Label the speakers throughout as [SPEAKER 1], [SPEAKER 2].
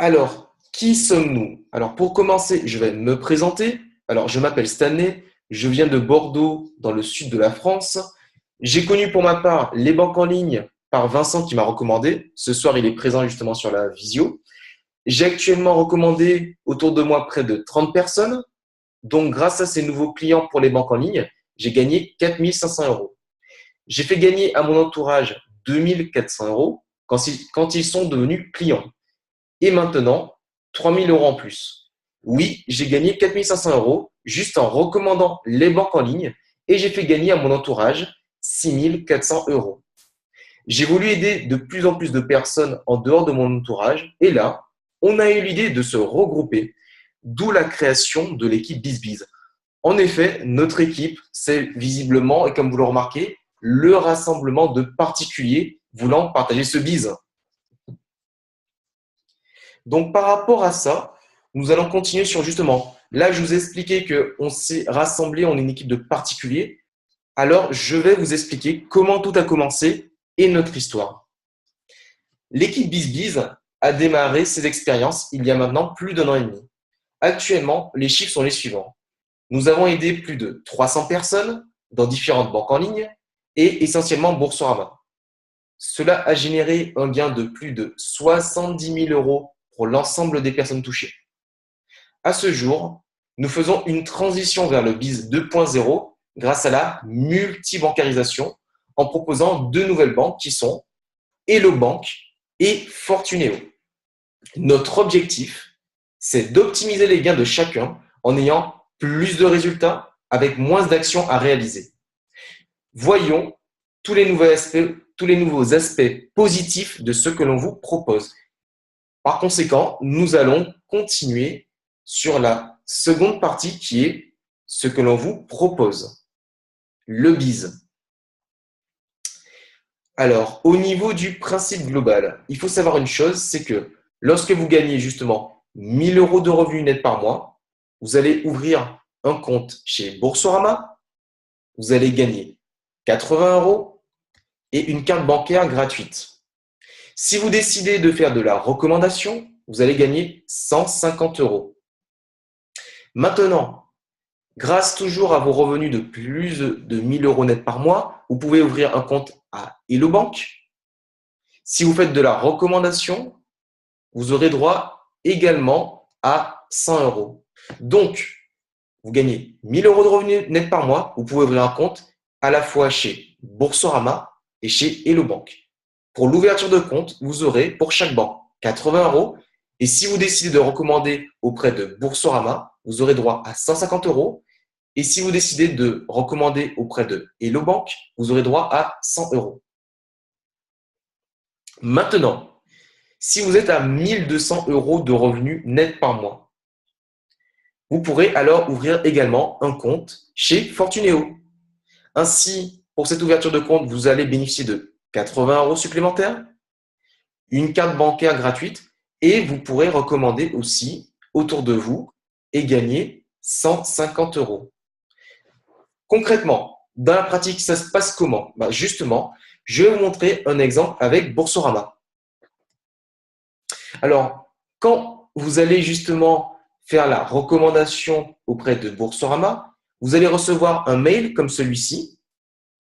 [SPEAKER 1] Alors, qui sommes-nous? Alors, pour commencer, je vais me présenter. Alors, je m'appelle Stanley, je viens de Bordeaux, dans le sud de la France. J'ai connu pour ma part les banques en ligne par Vincent qui m'a recommandé. Ce soir, il est présent justement sur la visio. J'ai actuellement recommandé autour de moi près de 30 personnes. Donc, grâce à ces nouveaux clients pour les banques en ligne, j'ai gagné 4 500 euros. J'ai fait gagner à mon entourage 2 400 euros quand ils sont devenus clients. Et maintenant, 3 000 euros en plus. Oui, j'ai gagné 4 500 euros juste en recommandant les banques en ligne et j'ai fait gagner à mon entourage 6 400 euros. J'ai voulu aider de plus en plus de personnes en dehors de mon entourage et là, on a eu l'idée de se regrouper, d'où la création de l'équipe BizBiz. En effet, notre équipe, c'est visiblement, et comme vous le remarquez, le rassemblement de particuliers voulant partager ce biz. Donc, par rapport à ça, nous allons continuer sur justement, là, je vous ai expliqué qu'on s'est rassemblé, on est une équipe de particuliers. Alors, je vais vous expliquer comment tout a commencé et notre histoire. L'équipe BizBiz a démarré ses expériences il y a maintenant plus d'1 an et demi. Actuellement, les chiffres sont les suivants. Nous avons aidé plus de 300 personnes dans différentes banques en ligne et essentiellement Boursorama. Cela a généré un gain de plus de 70 000 euros pour l'ensemble des personnes touchées. À ce jour, nous faisons une transition vers le BIZ 2.0 grâce à la multibancarisation en proposant 2 nouvelles banques qui sont Hello Bank et Fortuneo. Notre objectif, c'est d'optimiser les gains de chacun en ayant plus de résultats avec moins d'actions à réaliser. Voyons tous les nouveaux aspects positifs de ce que l'on vous propose. Par conséquent, nous allons continuer sur la seconde partie qui est ce que l'on vous propose, le BIZ. Alors, au niveau du principe global, il faut savoir une chose, c'est que lorsque vous gagnez justement 1 000 euros de revenus nets par mois, vous allez ouvrir un compte chez Boursorama, vous allez gagner 80 euros et une carte bancaire gratuite. Si vous décidez de faire de la recommandation, vous allez gagner 150 euros. Maintenant, grâce toujours à vos revenus de plus de 1 000 euros net par mois, vous pouvez ouvrir un compte à Hello Bank. Si vous faites de la recommandation, vous aurez droit également à 100 euros. Donc, vous gagnez 1 000 euros de revenus net par mois, vous pouvez ouvrir un compte à la fois chez Boursorama et chez Hello Bank. Pour l'ouverture de compte, vous aurez pour chaque banque 80 euros. Et si vous décidez de recommander auprès de Boursorama, vous aurez droit à 150 euros. Et si vous décidez de recommander auprès de Hello Bank, vous aurez droit à 100 euros. Maintenant, si vous êtes à 1 200 euros de revenus nets par mois, vous pourrez alors ouvrir également un compte chez Fortuneo. Ainsi, pour cette ouverture de compte, vous allez bénéficier de 80 euros supplémentaires, une carte bancaire gratuite et vous pourrez recommander aussi autour de vous et gagner 150 euros. Concrètement, dans la pratique, ça se passe comment? Justement, je vais vous montrer un exemple avec Boursorama. Alors, quand vous allez justement faire la recommandation auprès de Boursorama, vous allez recevoir un mail comme celui-ci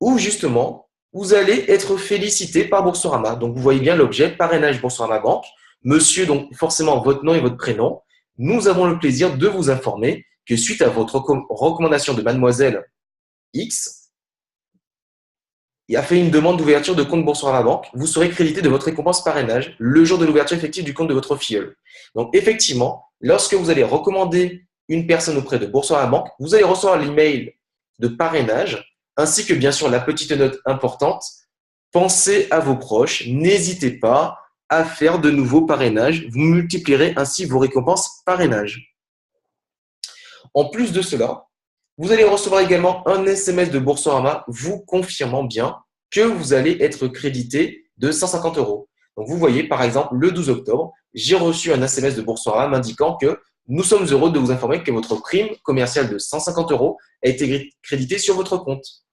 [SPEAKER 1] où justement, vous allez être félicité par Boursorama. Donc, vous voyez bien l'objet, parrainage Boursorama Banque. Monsieur, donc forcément votre nom et votre prénom. Nous avons le plaisir de vous informer que suite à votre recommandation de mademoiselle X, il a fait une demande d'ouverture de compte Boursorama Banque, vous serez crédité de votre récompense parrainage le jour de l'ouverture effective du compte de votre filleul. Donc, effectivement, lorsque vous allez recommander une personne auprès de Boursorama Banque, vous allez recevoir l'email de parrainage ainsi que bien sûr la petite note importante. Pensez à vos proches, n'hésitez pas à faire de nouveaux parrainages, vous multiplierez ainsi vos récompenses parrainage. En plus de cela, vous allez recevoir également un SMS de Boursorama vous confirmant bien que vous allez être crédité de 150 euros. Donc vous voyez par exemple le 12 octobre, j'ai reçu un SMS de Boursorama m'indiquant que nous sommes heureux de vous informer que votre prime commerciale de 150 euros a été créditée sur votre compte.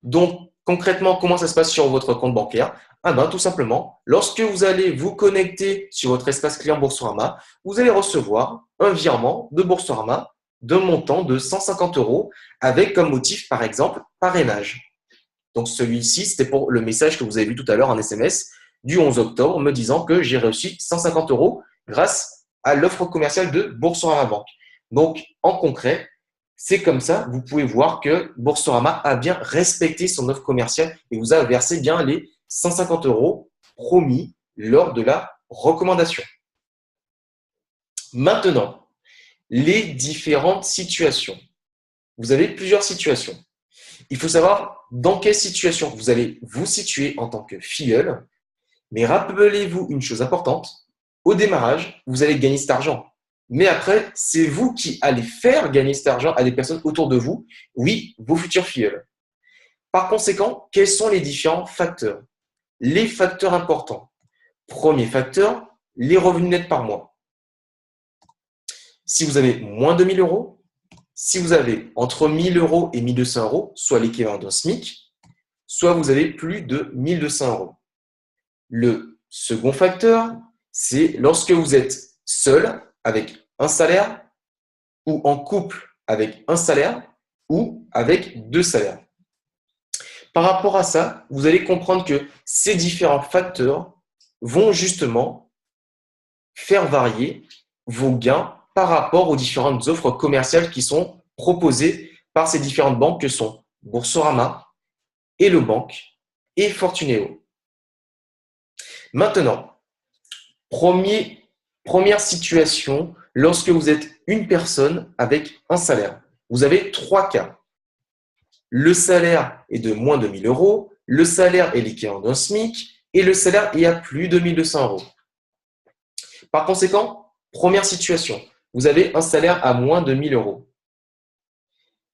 [SPEAKER 1] Donc, Concrètement, comment ça se passe sur votre compte bancaire? Ah ben, tout simplement, lorsque vous allez vous connecter sur votre espace client Boursorama, vous allez recevoir un virement de Boursorama d'un montant de 150 € avec comme motif, par exemple, parrainage. Donc, celui-ci, c'était pour le message que vous avez vu tout à l'heure en SMS du 11 octobre me disant que j'ai reçu 150 € grâce à l'offre commerciale de Boursorama Banque. Donc, en concret, c'est comme ça, vous pouvez voir que Boursorama a bien respecté son offre commerciale et vous a versé bien les 150 € promis lors de la recommandation. Maintenant, les différentes situations. Vous avez plusieurs situations. Il faut savoir dans quelle situation vous allez vous situer en tant que filleul. Mais rappelez-vous une chose importante, au démarrage, vous allez gagner cet argent. Mais après, c'est vous qui allez faire gagner cet argent à des personnes autour de vous, oui, vos futurs filleuls. Par conséquent, quels sont les différents facteurs? Les facteurs importants. Premier facteur, les revenus nets par mois. Si vous avez moins de 1 000 €, si vous avez entre 1 000 € et 1 200 €, soit l'équivalent d'un SMIC, soit vous avez plus de 1 200 €. Le second facteur, c'est lorsque vous êtes seul avec un salaire ou en couple avec un salaire ou avec 2 salaires. Par rapport à ça, vous allez comprendre que ces différents facteurs vont justement faire varier vos gains par rapport aux différentes offres commerciales qui sont proposées par ces différentes banques que sont Boursorama, Hello Bank et Fortuneo. Maintenant, première situation, lorsque vous êtes une personne avec un salaire. Vous avez 3 cas. Le salaire est de moins de 1 000 €, le salaire est l'équivalent d'un SMIC et le salaire est à plus de 1 200 €. Par conséquent, première situation, vous avez un salaire à moins de 1 000 €.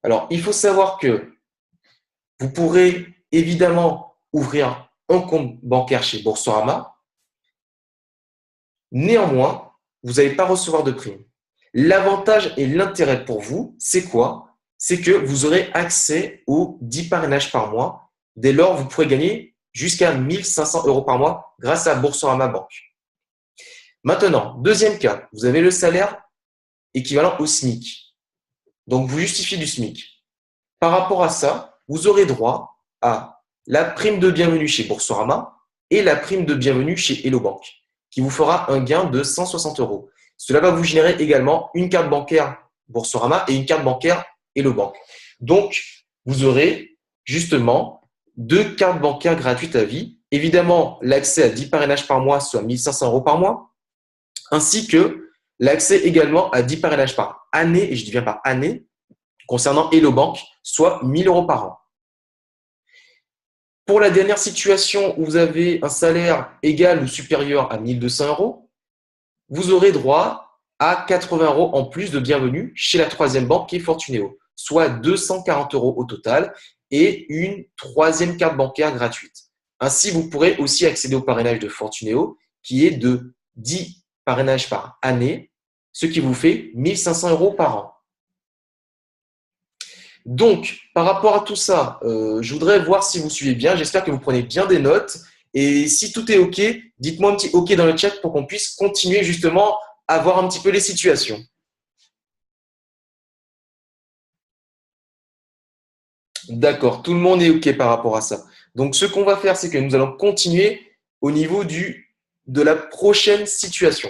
[SPEAKER 1] Alors, il faut savoir que vous pourrez évidemment ouvrir un compte bancaire chez Boursorama. Néanmoins, vous n'allez pas recevoir de prime. L'avantage et l'intérêt pour vous, c'est quoi? C'est que vous aurez accès aux 10 parrainages par mois. Dès lors, vous pourrez gagner jusqu'à 1 500 € par mois grâce à Boursorama Banque. Maintenant, deuxième cas, vous avez le salaire équivalent au SMIC. Donc, vous justifiez du SMIC. Par rapport à ça, vous aurez droit à la prime de bienvenue chez Boursorama et la prime de bienvenue chez Hello Bank, qui vous fera un gain de 160 €. Cela va vous générer également une carte bancaire Boursorama et une carte bancaire Hello Bank. Donc, vous aurez justement 2 cartes bancaires gratuites à vie. Évidemment, l'accès à 10 parrainages par mois, soit 1 500 € par mois, ainsi que l'accès également à 10 parrainages par année, et je dis bien par année, concernant Hello Bank, soit 1 000 € par an. Pour la dernière situation où vous avez un salaire égal ou supérieur à 1 200 €, vous aurez droit à 80 € en plus de bienvenue chez la troisième banque qui est Fortuneo, soit 240 € au total et une troisième carte bancaire gratuite. Ainsi, vous pourrez aussi accéder au parrainage de Fortuneo qui est de 10 parrainages par année, ce qui vous fait 1 500 € par an. Donc, par rapport à tout ça, je voudrais voir si vous suivez bien. J'espère que vous prenez bien des notes. Et si tout est OK, dites-moi un petit OK dans le chat pour qu'on puisse continuer justement à voir un petit peu les situations. D'accord, tout le monde est OK par rapport à ça. Donc, ce qu'on va faire, c'est que nous allons continuer au niveau de la prochaine situation.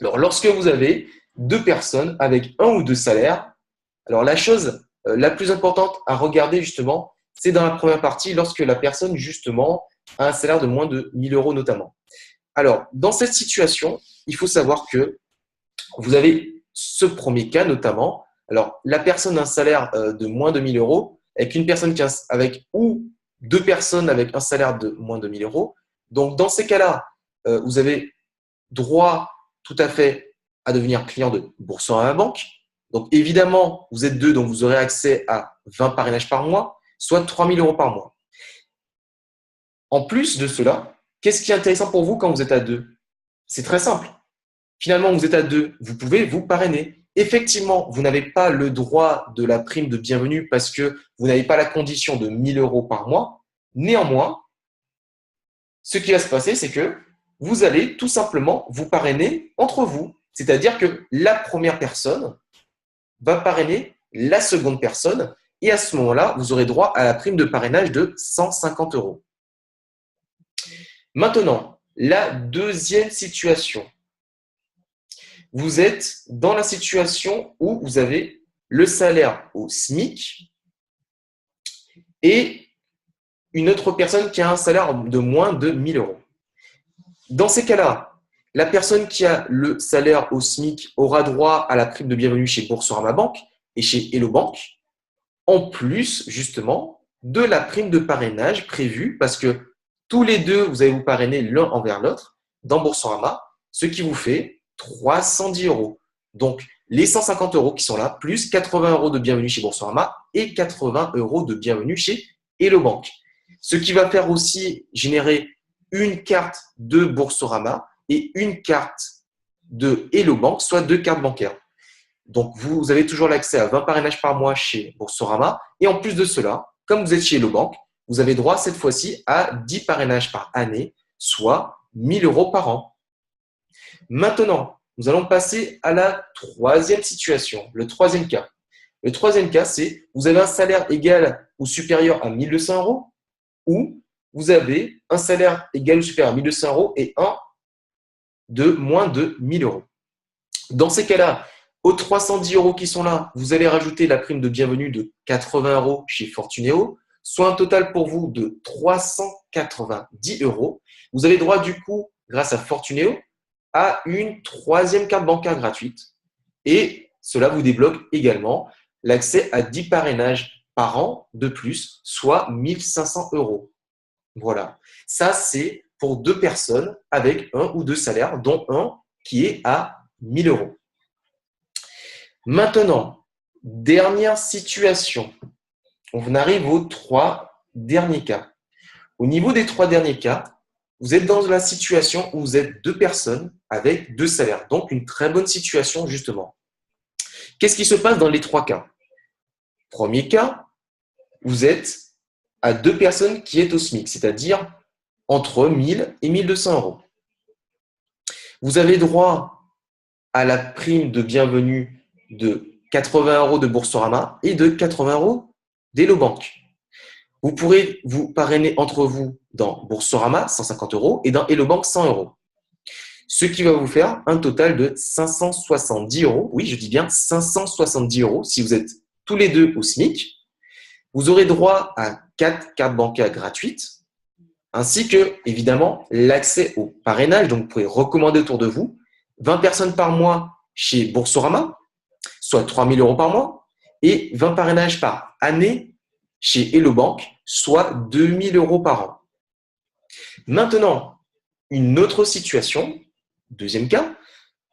[SPEAKER 1] Alors, lorsque vous avez 2 personnes avec un ou 2 salaires, alors la chose la plus importante à regarder justement, c'est dans la première partie, lorsque la personne justement a un salaire de moins de 1 000 € notamment. Alors, dans cette situation, il faut savoir que vous avez ce premier cas notamment. Alors, la personne a un salaire de moins de 1 000 € avec une personne avec ou 2 personnes avec un salaire de moins de 1 000 €. Donc, dans ces cas-là, vous avez droit tout à fait à devenir client de Boursorama Banque. Donc, évidemment, vous êtes 2, donc vous aurez accès à 20 parrainages par mois, soit 3 000 € par mois. En plus de cela, qu'est-ce qui est intéressant pour vous quand vous êtes à 2? C'est très simple. Finalement, vous êtes à 2, vous pouvez vous parrainer. Effectivement, vous n'avez pas le droit de la prime de bienvenue parce que vous n'avez pas la condition de 1 000 € par mois. Néanmoins, ce qui va se passer, c'est que vous allez tout simplement vous parrainer entre vous. C'est-à-dire que la première personne va parrainer la seconde personne et à ce moment-là, vous aurez droit à la prime de parrainage de 150 euros. Maintenant, la deuxième situation. Vous êtes dans la situation où vous avez le salaire au SMIC et une autre personne qui a un salaire de moins de 1 000 euros. Dans ces cas-là, la personne qui a le salaire au SMIC aura droit à la prime de bienvenue chez Boursorama Bank et chez Hello Bank, en plus justement de la prime de parrainage prévue parce que tous les deux, vous allez vous parrainer l'un envers l'autre dans Boursorama, ce qui vous fait 310 euros. Donc, les 150 euros qui sont là, plus 80 euros de bienvenue chez Boursorama et 80 euros de bienvenue chez Hello Bank. Ce qui va faire aussi générer une carte de Boursorama et une carte de Hello Bank, soit 2 cartes bancaires. Donc, vous avez toujours l'accès à 20 parrainages par mois chez Boursorama. Et en plus de cela, comme vous êtes chez Hello Bank, vous avez droit cette fois-ci à 10 parrainages par année, soit 1 000 euros par an. Maintenant, nous allons passer à la troisième situation, le troisième cas. Le troisième cas, c'est vous avez un salaire égal ou supérieur à 1 200 euros ou vous avez un salaire égal ou supérieur à 1 200 euros et un de moins de 1 000 euros. Dans ces cas-là, aux 310 euros qui sont là, vous allez rajouter la prime de bienvenue de 80 euros chez Fortunéo, soit un total pour vous de 390 euros. Vous avez droit du coup, grâce à Fortunéo, à une troisième carte bancaire gratuite. Et cela vous débloque également l'accès à 10 parrainages par an de plus, soit 1 500 euros. Voilà. Ça, c'est pour 2 personnes avec un ou 2 salaires, dont un qui est à 1 000 euros. Maintenant, dernière situation. On arrive aux 3 derniers cas. Au niveau des 3 derniers cas, vous êtes dans la situation où vous êtes 2 personnes avec 2 salaires. Donc, une très bonne situation, justement. Qu'est-ce qui se passe dans les 3 cas? Premier cas, vous êtes à 2 personnes qui est au SMIC, c'est-à-dire entre 1 000 et 1 200 euros. Vous avez droit à la prime de bienvenue de 80 euros de Boursorama et de 80 euros d'Hello Bank. Vous pourrez vous parrainer entre vous dans Boursorama, 150 euros, et dans Hello Bank, 100 euros. Ce qui va vous faire un total de 570 euros. Oui, je dis bien 570 euros si vous êtes tous les deux au SMIC. Vous aurez droit à 4 cartes bancaires gratuites, ainsi que, évidemment, l'accès au parrainage. Donc, vous pouvez recommander autour de vous 20 personnes par mois chez Boursorama, soit 3 000 euros par mois, et 20 parrainages par année chez Hello Bank, soit 2 000 euros par an. Maintenant, une autre situation, deuxième cas,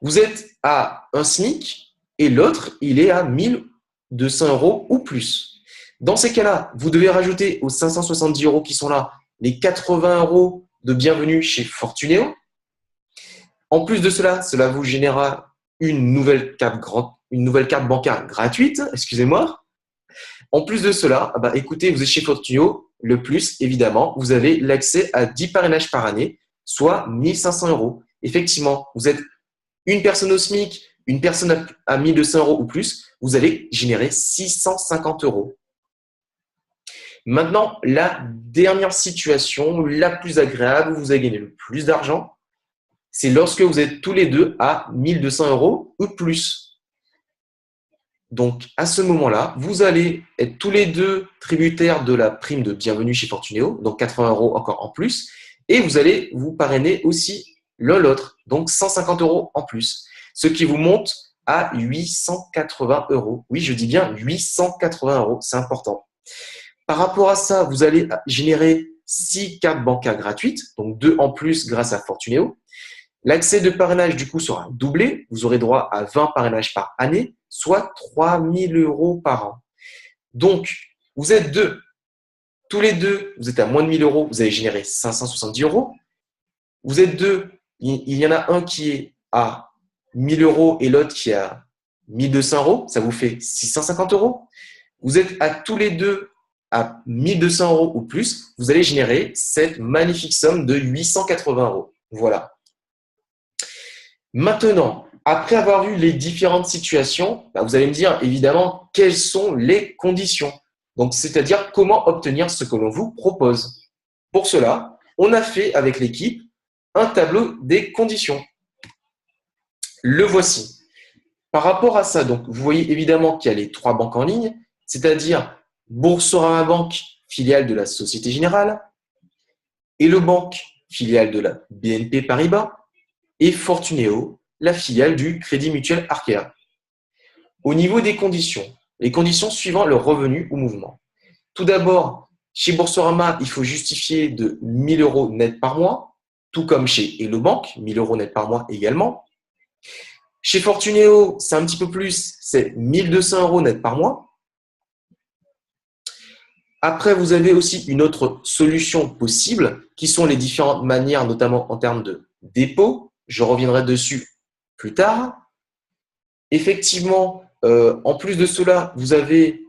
[SPEAKER 1] vous êtes à un SMIC et l'autre, il est à 1 200 euros ou plus. Dans ces cas-là, vous devez rajouter aux 570 euros qui sont là les 80 euros de bienvenue chez Fortunéo. En plus de cela, cela vous générera une nouvelle carte bancaire gratuite, excusez-moi. En plus de cela, écoutez, vous êtes chez Fortunéo, le plus, évidemment, vous avez l'accès à 10 parrainages par année, soit 1 500 euros. Effectivement, vous êtes une personne au SMIC, une personne à 1 200 euros ou plus, vous allez générer 650 euros. Maintenant, la dernière situation, la plus agréable, où vous allez gagner le plus d'argent, c'est lorsque vous êtes tous les deux à 1 200 euros ou plus. Donc, à ce moment-là, vous allez être tous les deux tributaires de la prime de bienvenue chez Fortunéo, donc 80 euros encore en plus, et vous allez vous parrainer aussi l'un l'autre, donc 150 euros en plus, ce qui vous monte à 880 euros. Oui, je dis bien 880 euros, c'est important. Par rapport à ça, vous allez générer 6 cartes bancaires gratuites, donc 2 en plus grâce à Fortunéo. L'accès de parrainage, du coup, sera doublé. Vous aurez droit à 20 parrainages par année, soit 3 000 euros par an. Donc, vous êtes deux. Tous les deux, vous êtes à moins de 1 000 euros, vous allez générer 570 euros. Vous êtes deux, il y en a un qui est à 1 000 euros et l'autre qui est à 1 200 euros. Ça vous fait 650 euros. Vous êtes à tous les deux à 1200 € ou plus, vous allez générer cette magnifique somme de 880 €. Voilà. Maintenant, après avoir vu les différentes situations, vous allez me dire évidemment quelles sont les conditions. Donc, c'est-à-dire comment obtenir ce que l'on vous propose. Pour cela, on a fait avec l'équipe un tableau des conditions. Le voici. Par rapport à ça, donc, vous voyez évidemment qu'il y a les 3 banques en ligne, c'est-à-dire Boursorama Bank, filiale de la Société Générale, Hello Bank, filiale de la BNP Paribas, et Fortuneo, la filiale du Crédit Mutuel Arkea. Au niveau des conditions, les conditions suivant le revenu ou mouvement. Tout d'abord, chez Boursorama, il faut justifier de 1 000 € net par mois, tout comme chez Hello Bank, 1 000 € net par mois également. Chez Fortuneo, c'est un petit peu plus, c'est 1 200 € net par mois. Après, vous avez aussi une autre solution possible, qui sont les différentes manières, notamment en termes de dépôt. Je reviendrai dessus plus tard. Effectivement, en plus de cela, vous avez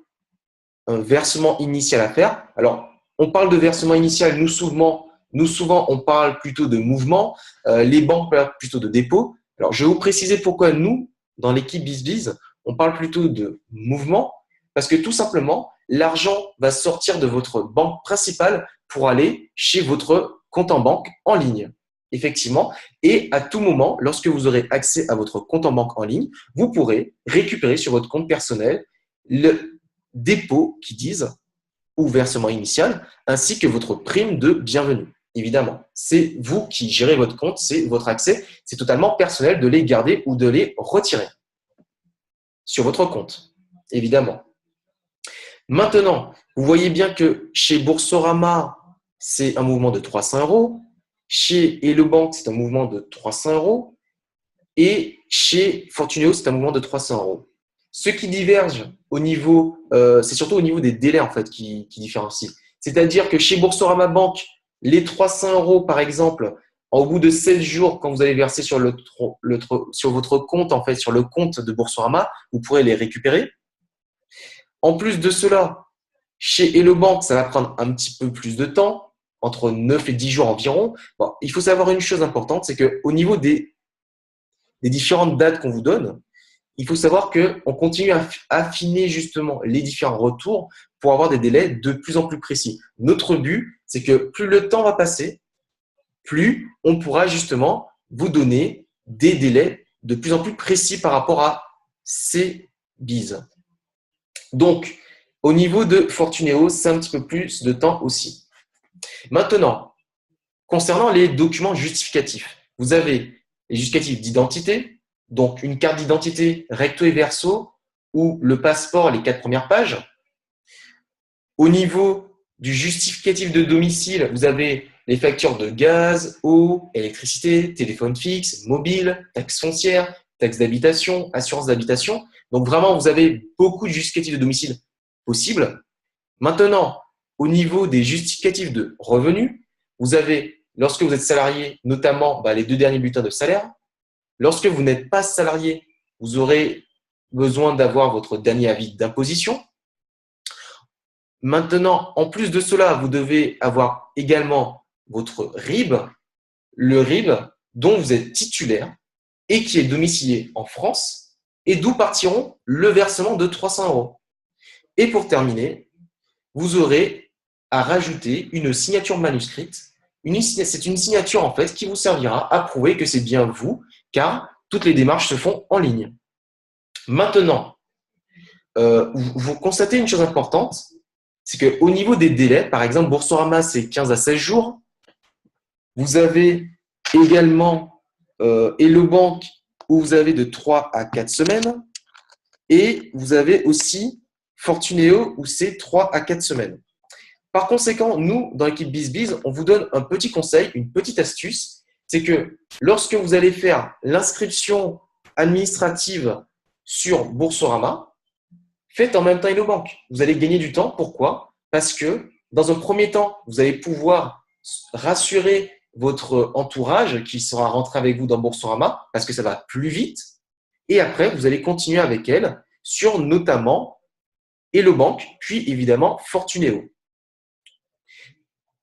[SPEAKER 1] un versement initial à faire. Alors, on parle de versement initial, nous souvent on parle plutôt de mouvement. Les banques parlent plutôt de dépôt. Alors, je vais vous préciser pourquoi nous, dans l'équipe BizBiz, on parle plutôt de mouvement, parce que tout simplement, l'argent va sortir de votre banque principale pour aller chez votre compte en banque en ligne. Effectivement, et à tout moment, lorsque vous aurez accès à votre compte en banque en ligne, vous pourrez récupérer sur votre compte personnel le dépôt qui disent ou versement initial, ainsi que votre prime de bienvenue. Évidemment, c'est vous qui gérez votre compte, c'est votre accès, c'est totalement personnel de les garder ou de les retirer sur votre compte, évidemment. Maintenant, vous voyez bien que chez Boursorama, c'est un mouvement de 300 €. Chez Hello Bank, c'est un mouvement de 300 €. Et chez Fortuneo, c'est un mouvement de 300 €. Ce qui diverge au niveau, c'est surtout au niveau des délais en fait qui différencie. C'est-à-dire que chez Boursorama Bank, les 300 € par exemple, au bout de 16 jours, quand vous allez verser sur votre compte, en fait, sur le compte de Boursorama, vous pourrez les récupérer. En plus de cela, chez Hello Bank, ça va prendre un petit peu plus de temps, entre 9 et 10 jours environ. Bon, il faut savoir une chose importante, c'est qu'au niveau des différentes dates qu'on vous donne, il faut savoir qu'on continue à affiner justement les différents retours pour avoir des délais de plus en plus précis. Notre but, c'est que plus le temps va passer, plus on pourra justement vous donner des délais de plus en plus précis par rapport à ces bises. Donc, au niveau de Fortuneo, c'est un petit peu plus de temps aussi. Maintenant, concernant les documents justificatifs, vous avez les justificatifs d'identité, donc une carte d'identité recto et verso ou le passeport, les 4 premières pages. Au niveau du justificatif de domicile, vous avez les factures de gaz, eau, électricité, téléphone fixe, mobile, taxes foncières, taxes d'habitation, assurance d'habitation. Donc vraiment, vous avez beaucoup de justificatifs de domicile possibles. Maintenant, au niveau des justificatifs de revenus, vous avez, lorsque vous êtes salarié, notamment les 2 derniers bulletins de salaire. Lorsque vous n'êtes pas salarié, vous aurez besoin d'avoir votre dernier avis d'imposition. Maintenant, en plus de cela, vous devez avoir également votre RIB, le RIB dont vous êtes titulaire et qui est domicilié en France et d'où partiront le versement de 300 €. Et pour terminer, vous aurez à rajouter une signature manuscrite. C'est une signature en fait qui vous servira à prouver que c'est bien vous, car toutes les démarches se font en ligne. Maintenant, vous constatez une chose importante, c'est qu'au niveau des délais, par exemple, Boursorama, c'est 15 à 16 jours. Vous avez également Hello Bank, où vous avez de 3 à 4 semaines. Et vous avez aussi Fortuneo, où c'est 3 à 4 semaines. Par conséquent, nous, dans l'équipe BizBiz, on vous donne un petit conseil, une petite astuce. C'est que lorsque vous allez faire l'inscription administrative sur Boursorama, faites en même temps Hello Bank. Vous allez gagner du temps. Pourquoi? Parce que dans un premier temps, vous allez pouvoir rassurer votre entourage qui sera rentré avec vous dans Boursorama parce que ça va plus vite. Et après, vous allez continuer avec elle sur notamment Hello Bank, puis évidemment Fortuneo.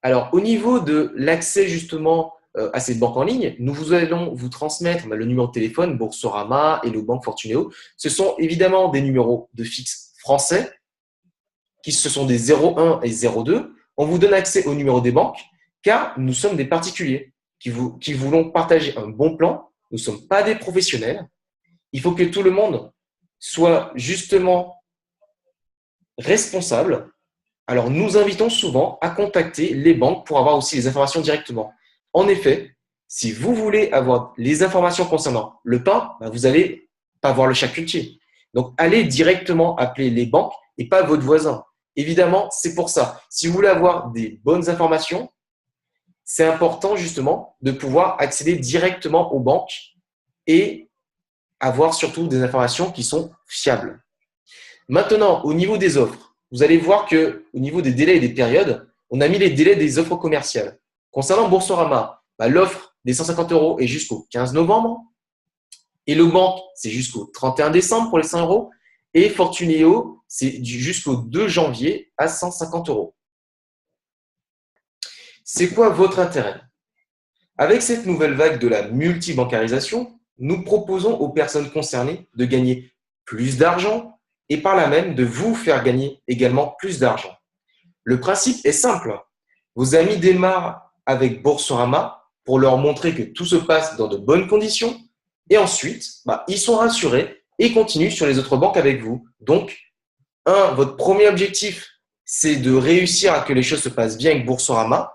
[SPEAKER 1] Alors, au niveau de l'accès justement à cette banque en ligne, nous allons vous transmettre le numéro de téléphone, Boursorama, Hello Bank, Fortuneo. Ce sont évidemment des numéros de fixe français, ce sont des 01 et 02. On vous donne accès au numéro des banques, car nous sommes des particuliers qui voulons partager un bon plan. Nous ne sommes pas des professionnels. Il faut que tout le monde soit justement responsable. Alors, nous invitons souvent à contacter les banques pour avoir aussi les informations directement. En effet, si vous voulez avoir les informations concernant le pain, vous n'allez pas voir le charcutier. Donc, allez directement appeler les banques et pas votre voisin. Évidemment, c'est pour ça. Si vous voulez avoir des bonnes informations, c'est important justement de pouvoir accéder directement aux banques et avoir surtout des informations qui sont fiables. Maintenant, au niveau des offres, vous allez voir qu'au niveau des délais et des périodes, on a mis les délais des offres commerciales. Concernant Boursorama, l'offre des 150 € est jusqu'au 15 novembre. Hello Bank, c'est jusqu'au 31 décembre pour les 100 €. Et Fortuneo, c'est jusqu'au 2 janvier à 150 €. C'est quoi votre intérêt? Avec cette nouvelle vague de la multibancarisation, nous proposons aux personnes concernées de gagner plus d'argent et par là même de vous faire gagner également plus d'argent. Le principe est simple. Vos amis démarrent avec Boursorama pour leur montrer que tout se passe dans de bonnes conditions et ensuite, ils sont rassurés et continuent sur les autres banques avec vous. Donc, votre premier objectif, c'est de réussir à que les choses se passent bien avec Boursorama,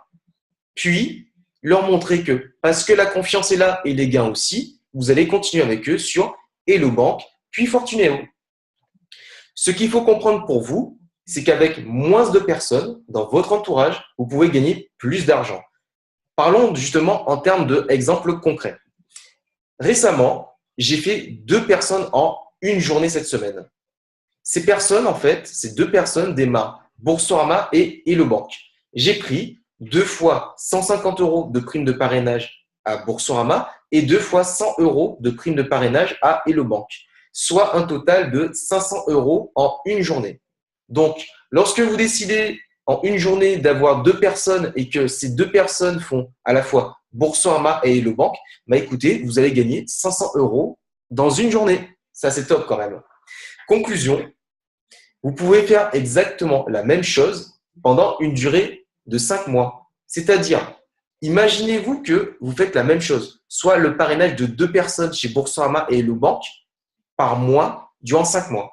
[SPEAKER 1] puis leur montrer que parce que la confiance est là et les gains aussi, vous allez continuer avec eux sur Hello Bank, puis Fortuneo. Ce qu'il faut comprendre pour vous, c'est qu'avec moins de personnes dans votre entourage, vous pouvez gagner plus d'argent. Parlons justement en termes d'exemples concrets. Récemment, j'ai fait 2 personnes en une journée cette semaine. Ces personnes, en fait, ces 2 personnes démarrent Boursorama et Hello Bank. J'ai pris 2 fois 150 € de prime de parrainage à Boursorama et 2 fois 100 € de prime de parrainage à Hello Bank, soit un total de 500 € en une journée. Donc, lorsque vous décidez en une journée d'avoir 2 personnes et que ces 2 personnes font à la fois Boursorama et Hello Bank, écoutez, vous allez gagner 500 € dans une journée. Ça, c'est top quand même. Conclusion, vous pouvez faire exactement la même chose pendant une durée de 5 mois. C'est-à-dire, imaginez-vous que vous faites la même chose, soit le parrainage de 2 personnes chez Boursorama et Hello Bank par mois durant 5 mois.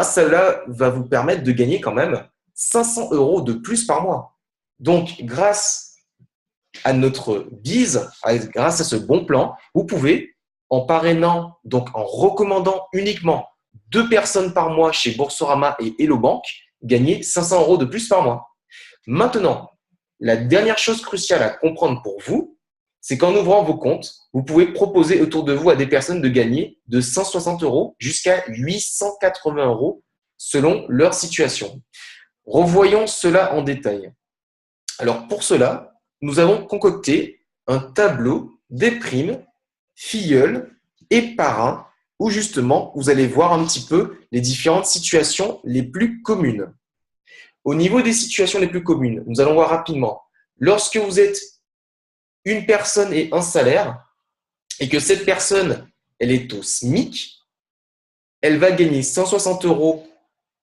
[SPEAKER 1] Cela va vous permettre de gagner quand même 500 € de plus par mois. Donc, grâce à notre bise, grâce à ce bon plan, vous pouvez, en parrainant, donc en recommandant uniquement 2 personnes par mois chez Boursorama et Hello Bank, gagner 500 € de plus par mois. Maintenant, la dernière chose cruciale à comprendre pour vous, c'est qu'en ouvrant vos comptes, vous pouvez proposer autour de vous à des personnes de gagner de 160 € jusqu'à 880 € selon leur situation. Revoyons cela en détail. Alors pour cela, nous avons concocté un tableau des primes, filleuls et parrains où justement vous allez voir un petit peu les différentes situations les plus communes. Au niveau des situations les plus communes, nous allons voir rapidement. Lorsque vous êtes une personne et un salaire et que cette personne, elle est au SMIC, elle va gagner 160 €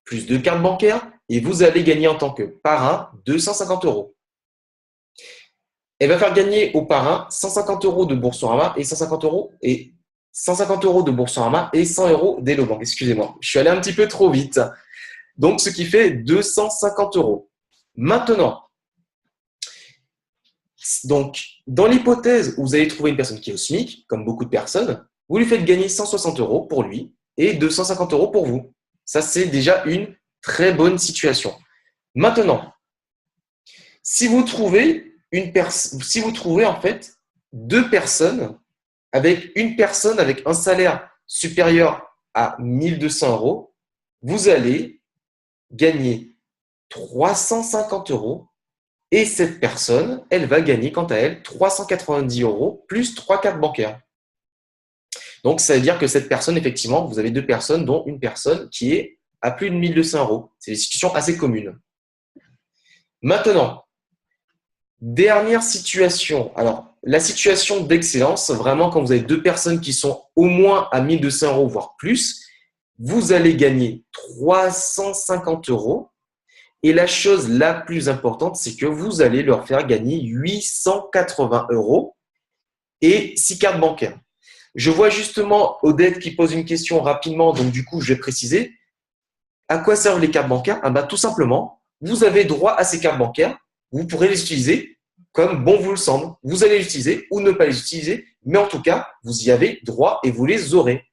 [SPEAKER 1] plus 2 cartes bancaires et vous allez gagner en tant que parrain 250 €. Elle va faire gagner au parrain 150 € de Boursorama et 150 € de Boursorama et 100 € d'Hello Bank. Excusez-moi, je suis allé un petit peu trop vite. Donc, ce qui fait 250 €. Maintenant, donc, dans l'hypothèse où vous allez trouver une personne qui est au SMIC, comme beaucoup de personnes, vous lui faites gagner 160 € pour lui et 250 € pour vous. Ça, c'est déjà une très bonne situation. Maintenant, si vous trouvez en fait 2 personnes avec une personne avec un salaire supérieur à 1200 €, vous allez gagner 350 € et cette personne, elle va gagner quant à elle 390 € plus 3 cartes bancaires. Donc, ça veut dire que cette personne, effectivement, vous avez 2 personnes, dont une personne qui est à plus de 1200 €. C'est des situations assez communes. Maintenant, Dernière situation. Alors, la situation d'excellence, vraiment, quand vous avez deux personnes qui sont au moins à 1200 €, voire plus, vous allez gagner 350 €. Et la chose la plus importante, c'est que vous allez leur faire gagner 880 € et 6 cartes bancaires. Je vois justement Odette qui pose une question rapidement, donc du coup, je vais préciser. À quoi servent les cartes bancaires? Tout simplement, vous avez droit à ces cartes bancaires. Vous pourrez les utiliser comme bon vous le semble. Vous allez les utiliser ou ne pas les utiliser, mais en tout cas, vous y avez droit et vous les aurez.